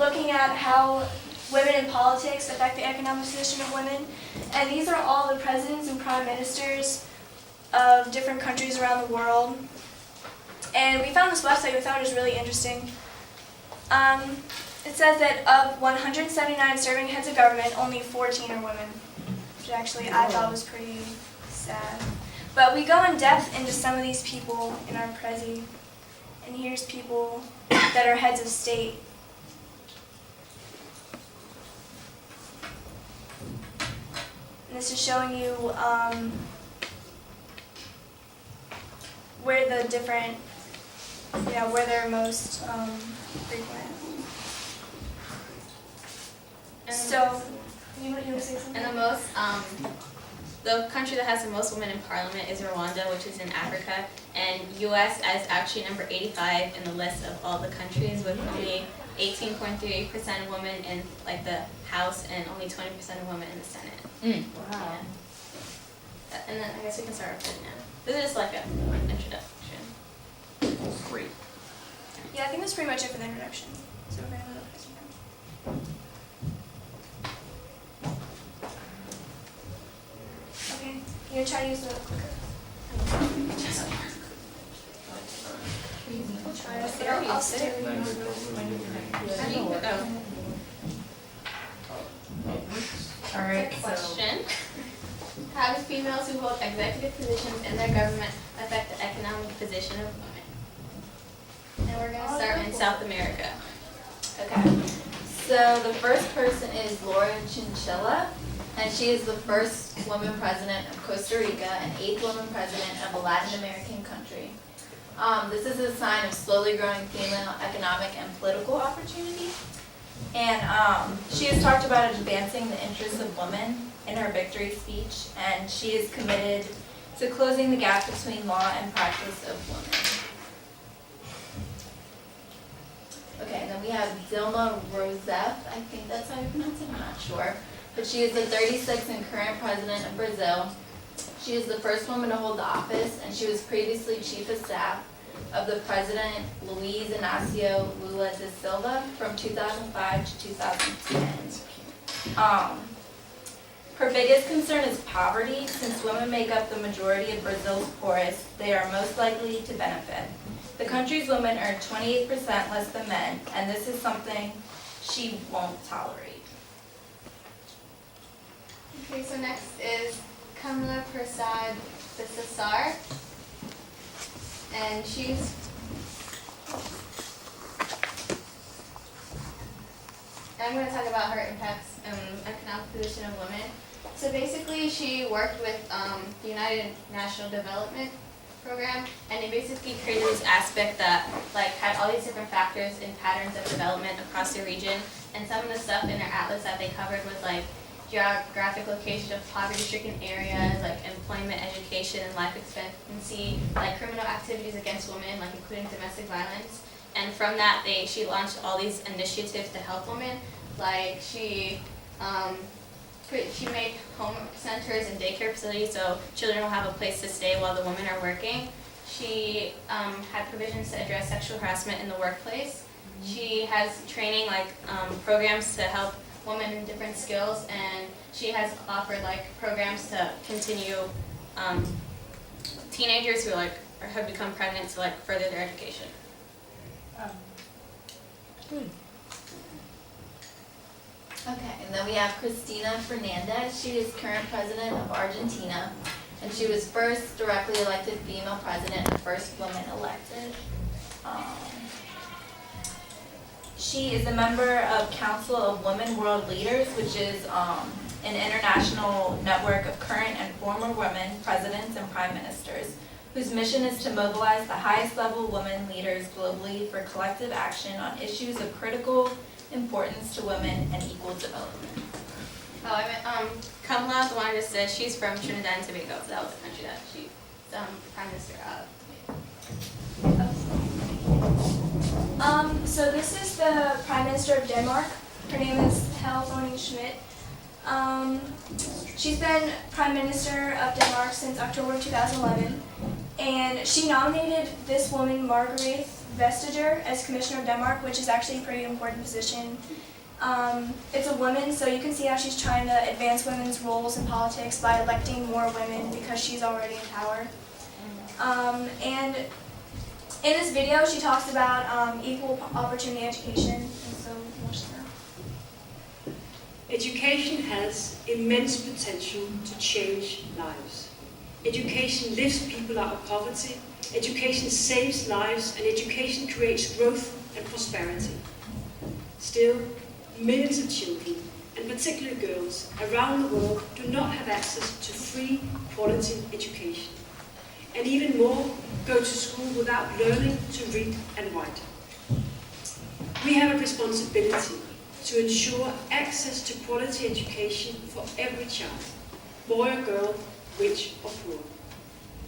looking at how women in politics affect the economic position of women. And these are all the presidents and prime ministers of different countries around the world. And we found this website, we thought it was really interesting. It says that of 179 serving heads of government, only 14 are women, which actually I thought was pretty sad. But we go in depth into some of these people in our Prezi. And here's people that are heads of state. And this is showing you where the different, where they're most frequent. And so, you want to say something? And the country that has the most women in parliament is Rwanda, which is in Africa, and U.S. is actually number 85 in the list of all the countries, with only 18.38% of women in the House and only 20% of women in the Senate. Wow. Yeah. And then I guess we can start with it now. This is just like an introduction. Great. Yeah, I think that's pretty much it for the introduction. So we're going to go to the question now. Okay, you're going to try to use the clicker. We'll try it. I'll sit. All right, Question. How do females who hold executive positions in their government affect the economic position of women? And we're going to start in South America. Okay. So the first person is Lorditch, and she is the first woman president of Costa Rica and 8th woman president of a Latin American country. This is a sign of slowly growing female economic and political opportunity. And she has talked about advancing the interests of women in her victory speech, and she is committed to closing the gap between law and practice of women. Okay, and then we have Dilma Rousseff. I think that's how you pronounce it, I'm not sure. But she is the 36th and current president of Brazil. She is the first woman to hold the office, and she was previously chief of staff of the President Luiz Inácio Lula da Silva from 2005 to 2010. Her biggest concern is poverty. Since women make up the majority of Brazil's poorest, they are most likely to benefit. The country's women earn 28% less than men, and this is something she won't tolerate. Okay, so next is Kamala Persad Bissessar. And I'm going to talk about her impacts on economic position of women. So basically, she worked with the United National Development Program, and they basically created this aspect that had all these different factors and patterns of development across the region. And some of the stuff in their atlas that they covered was geographic location of poverty-stricken areas, employment, education, and life expectancy, criminal activities against women, including domestic violence. And from that, she launched all these initiatives to help women. She made home centers and daycare facilities so children will have a place to stay while the women are working. She had provisions to address sexual harassment in the workplace. She has training, programs to help women in different skills, and she has offered programs to continue teenagers who have become pregnant to further their education. Good. Okay, and then we have Cristina Fernandez. She is current president of Argentina, and she was first directly elected female president and first woman elected. She is a member of Council of Women World Leaders, which is an international network of current and former women presidents and prime ministers, whose mission is to mobilize the highest level women leaders globally for collective action on issues of critical importance to women and equal development. Oh, I meant, Kamala, the one I just said, she's from Trinidad and Tobago, so that was the country that she's prime minister of. So this is the Prime Minister of Denmark. Her name is Helle Thorning-Schmidt. She's been Prime Minister of Denmark since October 2011, and she nominated this woman, Margrethe Vestager as Commissioner of Denmark, which is actually a pretty important position. It's a woman, so you can see how she's trying to advance women's roles in politics by electing more women because she's already in power. And in this video, she talks about equal opportunity education, and so watch that. Education has immense potential to change lives. Education lifts people out of poverty, education saves lives, and education creates growth and prosperity. Still, millions of children, and particularly girls, around the world do not have access to free, quality education. And even more, go to school without learning to read and write. We have a responsibility to ensure access to quality education for every child, boy or girl, rich or poor.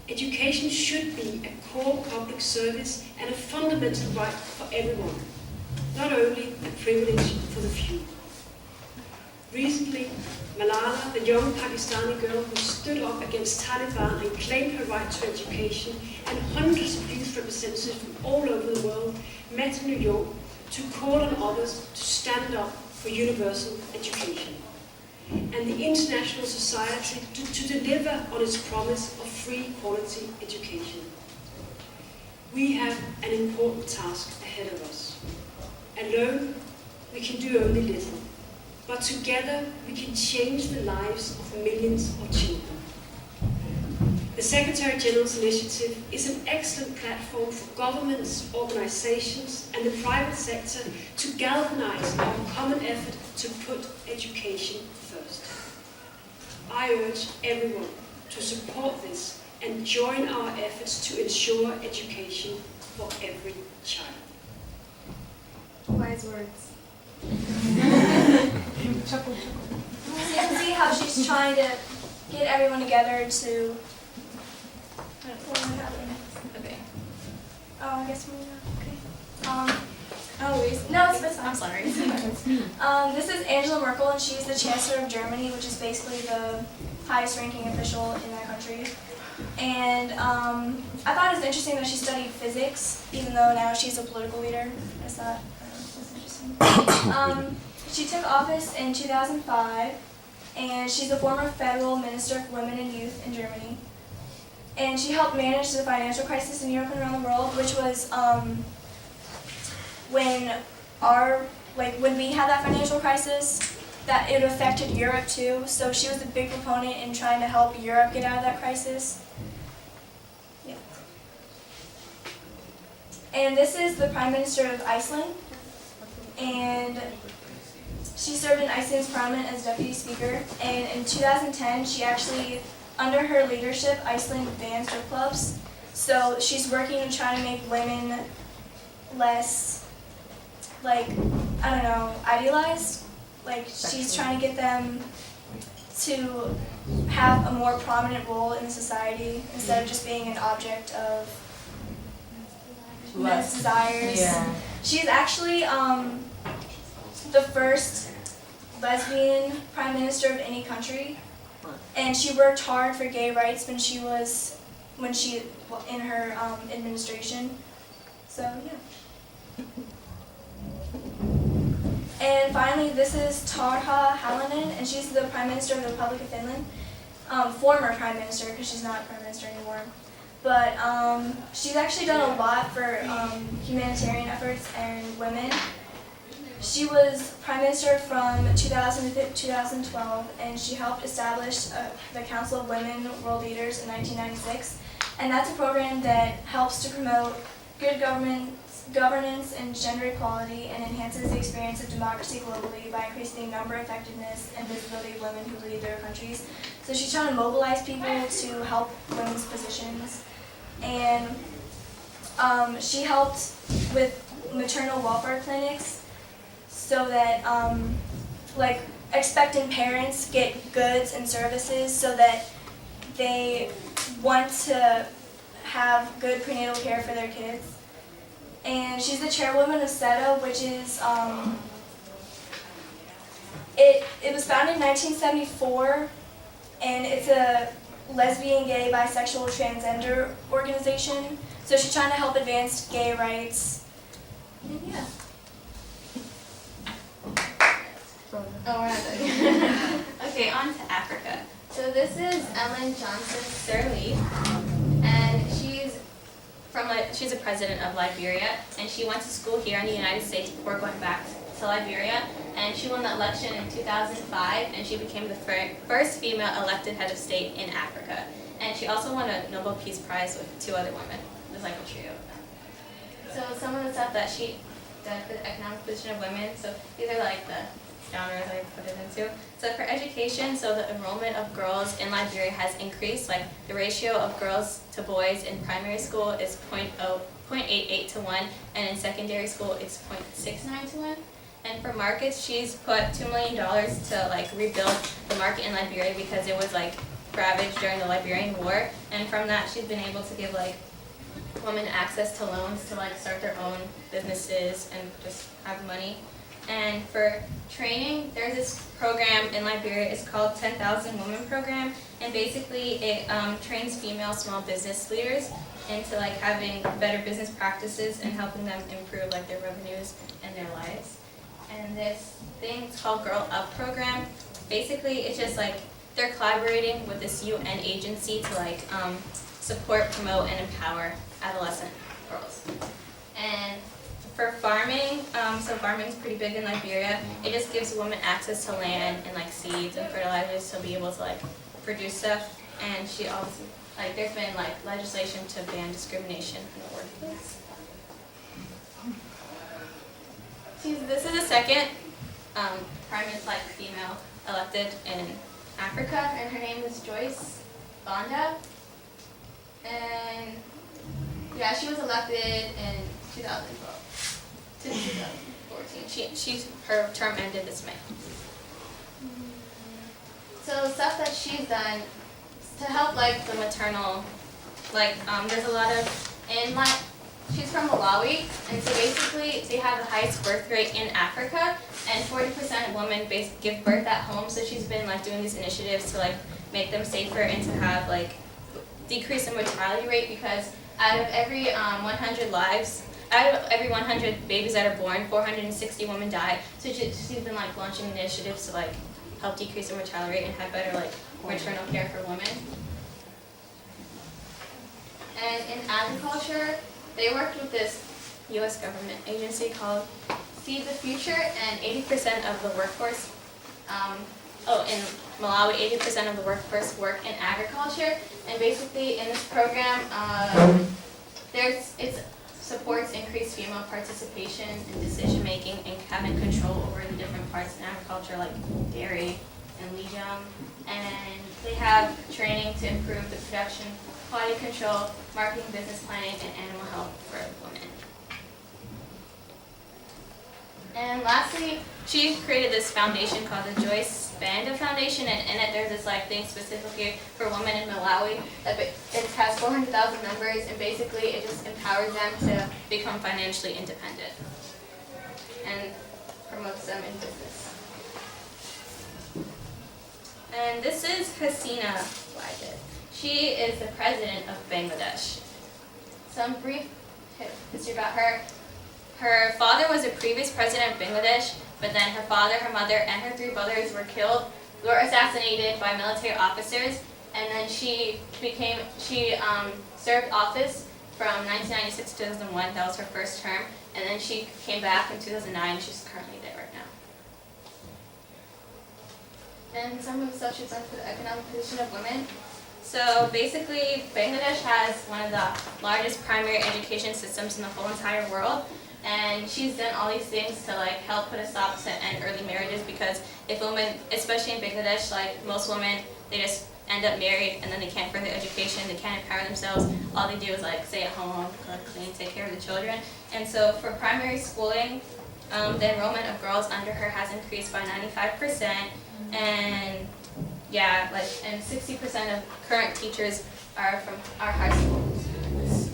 Education should be a core public service and a fundamental right for everyone, not only a privilege for the few. Recently, Malala, the young Pakistani girl who stood up against Taliban and claimed her right to education, and hundreds of youth representatives from all over the world met in New York to call on others to stand up for universal education, and the international society to deliver on its promise of free quality education. We have an important task ahead of us. Alone, we can do only little, but together we can change the lives of millions of children. The Secretary General's initiative is an excellent platform for governments, organizations, and the private sector to galvanize our common effort to put education first. I urge everyone to support this and join our efforts to ensure education for every child. Wise words. Chuckle, chuckle. So you can see how she's trying to get everyone together to... Okay. Oh, I guess we're not. Okay. No, I'm sorry. This is Angela Merkel, and she's the Chancellor of Germany, which is basically the highest-ranking official in that country. And I thought it was interesting that she studied physics, even though now she's a political leader. I just thought that was interesting. She took office in 2005, and she's the former federal minister for women and youth in Germany. And she helped manage the financial crisis in Europe and around the world, which was when we had that financial crisis, that it affected Europe too. So she was a big proponent in trying to help Europe get out of that crisis. Yeah. And this is the Prime Minister of Iceland. And she served in Iceland's parliament as deputy speaker. And in 2010, she actually, under her leadership, Iceland banned strip clubs. So she's working to try to make women less, idealized. She's trying to get them to have a more prominent role in society instead of just being an object of men's desires. Yeah. She's actually the first lesbian prime minister of any country, and she worked hard for gay rights when she in her administration. So yeah. And finally, this is Tarha Hallinan, and she's the Prime Minister of the Republic of Finland. Former Prime Minister, because she's not Prime Minister anymore. But she's actually done a lot for humanitarian efforts and women. She was Prime Minister from 2000 to 2012, and she helped establish the Council of Women World Leaders in 1996. And that's a program that helps to promote good governance and gender equality, and enhances the experience of democracy globally by increasing the number, effectiveness, and visibility of women who lead their countries. So she's trying to mobilize people to help women's positions. And she helped with maternal welfare clinics so that expectant parents get goods and services so that they want to have good prenatal care for their kids. And she's the chairwoman of SETA, which is, it was founded in 1974, and it's a lesbian, gay, bisexual, transgender organization. So she's trying to help advance gay rights And yeah. So, Oh, we're not done. Okay, on to Africa. So this is Ellen Johnson Sirleaf, and she's a president of Liberia, and she went to school here in the United States before going back to Liberia, and she won the election in 2005, and she became the first female elected head of state in Africa. And she also won a Nobel Peace Prize with 2 other women. It was like a trio of them. So some of the stuff that she did for the economic position of women, so these are like the genres I put it into. So for education, so the enrollment of girls in Liberia has increased. Like the ratio of girls to boys in primary school is 0.88 to 1, and in secondary school it's 0.69 to 1. And for markets, she's put $2 million to like rebuild the market in Liberia because it was like ravaged during the Liberian War. And from that, she's been able to give like women access to loans to like start their own businesses and just have money. And for training, there's this program in Liberia. It's called 10,000 Women Program, and basically it trains female small business leaders into like having better business practices and helping them improve like their revenues and their lives. And this thing is called Girl Up Program. Basically, it's just like they're collaborating with this UN agency to like support, promote, and empower adolescent girls. And for farming, so farming is pretty big in Liberia. It just gives women access to land and like seeds and fertilizers to be able to like produce stuff. And she also, like, there's been like legislation to ban discrimination in the workplace. This is the second prominent like female elected in Africa, and her name is Joyce Banda. And yeah, she was elected in 2012 to 2014. Her term ended this May. So stuff that she's done to help like the maternal, like there's a lot of she's from Malawi, and so basically they have the highest birth rate in Africa, and 40% of women give birth at home. So she's been like doing these initiatives to like make them safer and to have like decrease the mortality rate, because out of every 100 babies that are born, 460 women die. So she's been like launching initiatives to like help decrease the mortality rate and have better like maternal care for women. And in agriculture, they worked with this U.S. government agency called Feed the Future, and 80% of the workforce, in Malawi, 80% of the workforce work in agriculture. And basically in this program, it supports increased female participation in decision making and having control over the different parts in agriculture like dairy and legume. And they have training to improve the production, quality control, marketing, business planning, and animal health for women. And lastly, she created this foundation called the Joyce Banda Foundation, and in it there's this like thing specifically for women in Malawi that it has 400,000 members, and basically it just empowers them to become financially independent and promotes them in business. And this is Cristina Fernandez. She is the president of Bangladesh. Some brief history about her. Her father was a previous president of Bangladesh, but then her father, her mother, and her 3 brothers were assassinated by military officers, and then she served office from 1996 to 2001. That was her first term, and then she came back in 2009. She's currently there right now. And some of the stuff she's done for the economic position of women. So basically, Bangladesh has one of the largest primary education systems in the whole entire world. And she's done all these things to like help put a stop to end early marriages, because if women, especially in Bangladesh, like most women, they just end up married and then they can't further education, they can't empower themselves. All they do is like stay at home, cook, clean, take care of the children. And so for primary schooling, the enrollment of girls under her has increased by 95%, and yeah, and 60% of current teachers are from our high school students.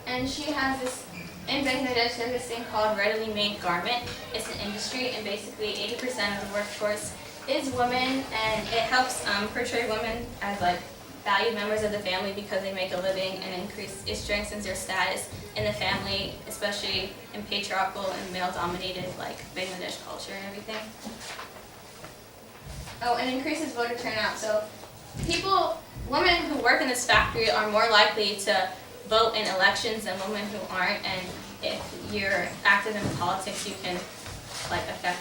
And she has this, in Bangladesh, there's this thing called readily made garment. It's an industry, and basically 80% of the workforce is women, and it helps portray women as like valued members of the family because they make a living, and it strengthens their status in the family, especially in patriarchal and male-dominated like Bangladesh culture and everything. Oh, and increases voter turnout. So women who work in this factory are more likely to vote in elections than women who aren't, and if you're active in politics, you can like affect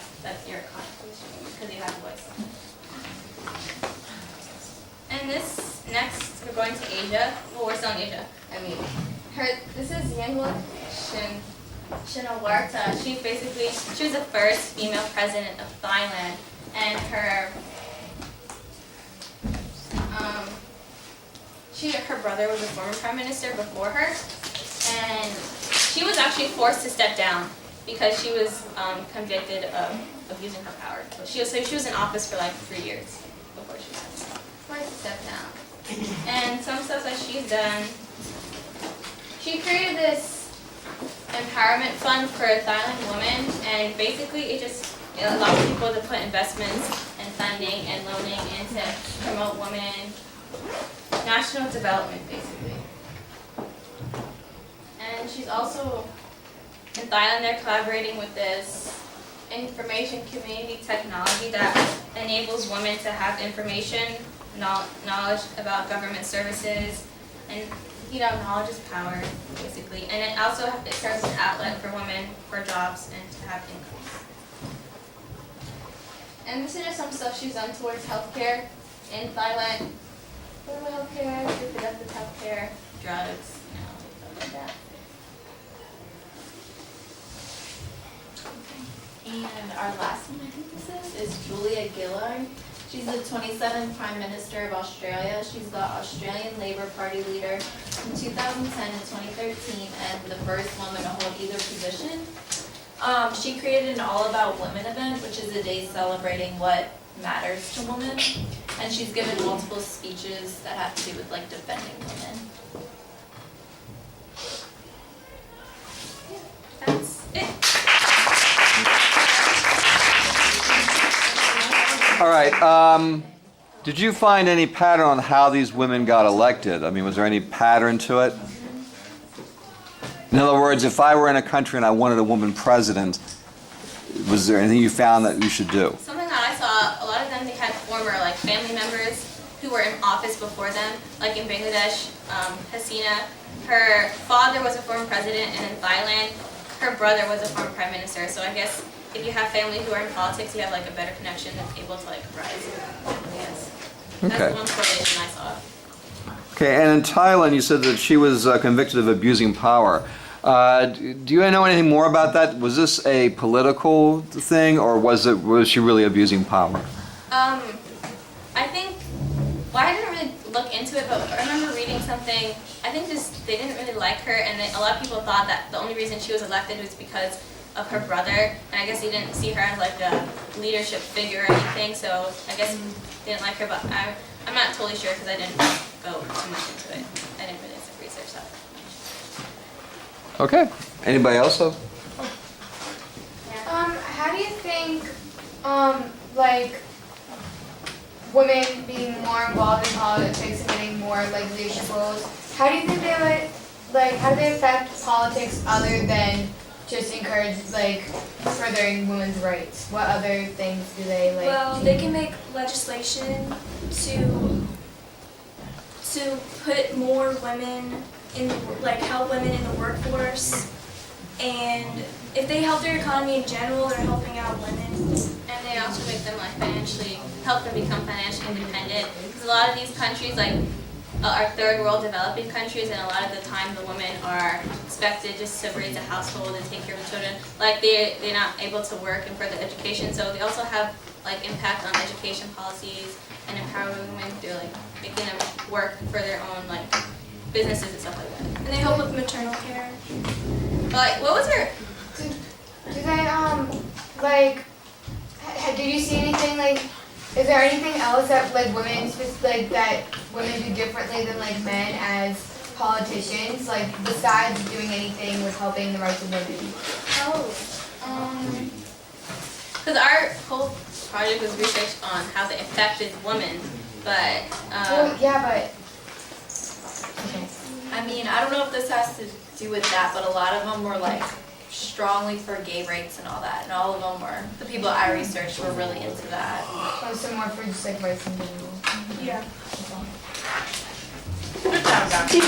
your contribution because you have a voice. And next we're going to Asia. Well, we're still in Asia. This is Yingluck Shinawatra. She was the first female president of Thailand, and her brother was a former prime minister before her, and she was actually forced to step down because she was convicted of abusing her power. She was in office for like 3 years before she forced to step down. And some stuff that she's done, she created this empowerment fund for Thailand women, and basically it allows people to put investments and funding and loaning in to promote women, national development basically. And she's also, in Thailand they're collaborating with this information community technology that enables women to have information, knowledge about government services, and knowledge is power, basically. And it also serves as an outlet for women for jobs and to have income. And this is just some stuff she's done towards healthcare in Thailand. Affordable healthcare, reproductive healthcare, drugs, stuff like that. And our last one, I think this is Julia Gillard. She's the 27th Prime Minister of Australia. She's the Australian Labor Party leader from 2010 to 2013 and the first woman to hold either position. She created an All About Women event, which is a day celebrating what matters to women. And she's given multiple speeches that have to do with like defending women. That's it. All right. Did you find any pattern on how these women got elected? I mean, was there any pattern to it? In other words, if I were in a country and I wanted a woman president, was there anything you found that you should do? Something that I saw, a lot of them, they had former family members who were in office before them. Like in Bangladesh, Hasina, her father was a former president, and in Thailand, her brother was a former prime minister. So I guess if you have family who are in politics, you have a better connection that's able to rise. Yes. That's Okay. the one correlation I saw. Okay, and in Thailand, you said that she was convicted of abusing power. Do you know anything more about that? Was this a political thing, or was she really abusing power? I think, I didn't really look into it, but I remember reading something. I think they didn't really like her, and a lot of people thought that the only reason she was elected was because of her brother, and I guess they didn't see her as a leadership figure or anything, so I guess they didn't like her, but I'm not totally sure because I didn't go too much into it. I didn't really research that. Okay. Anybody else? How do you think, women being more involved in politics and getting more, leadership roles, how do you think they how do they affect politics other than just encourage, furthering women's rights? What other things do they, Well, do? they can make legislation to put more women in, help women in the workforce, and if they help their economy in general, they're helping out women. And they also make them help them become financially independent. Because a lot of these countries, are third world developing countries, and a lot of the time the women are expected just to raise a household and take care of the children. They're not able to work and further education, so they also have impact on education policies and empowering women through making them work for their own businesses and stuff like that. And they help with maternal care. But what was her? Do they, did you see anything, is there anything else that, women, that women do differently than, men as politicians, besides doing anything with helping the rights of women? Because our whole project was researched on how they affected women, but Well, yeah, but I mean, I don't know if this has to do with that, but a lot of them were like strongly for gay rights and all that, and all of them were, the people I researched were really into that. Oh, some more for just like rights in general. Yeah. Good job, Doctor.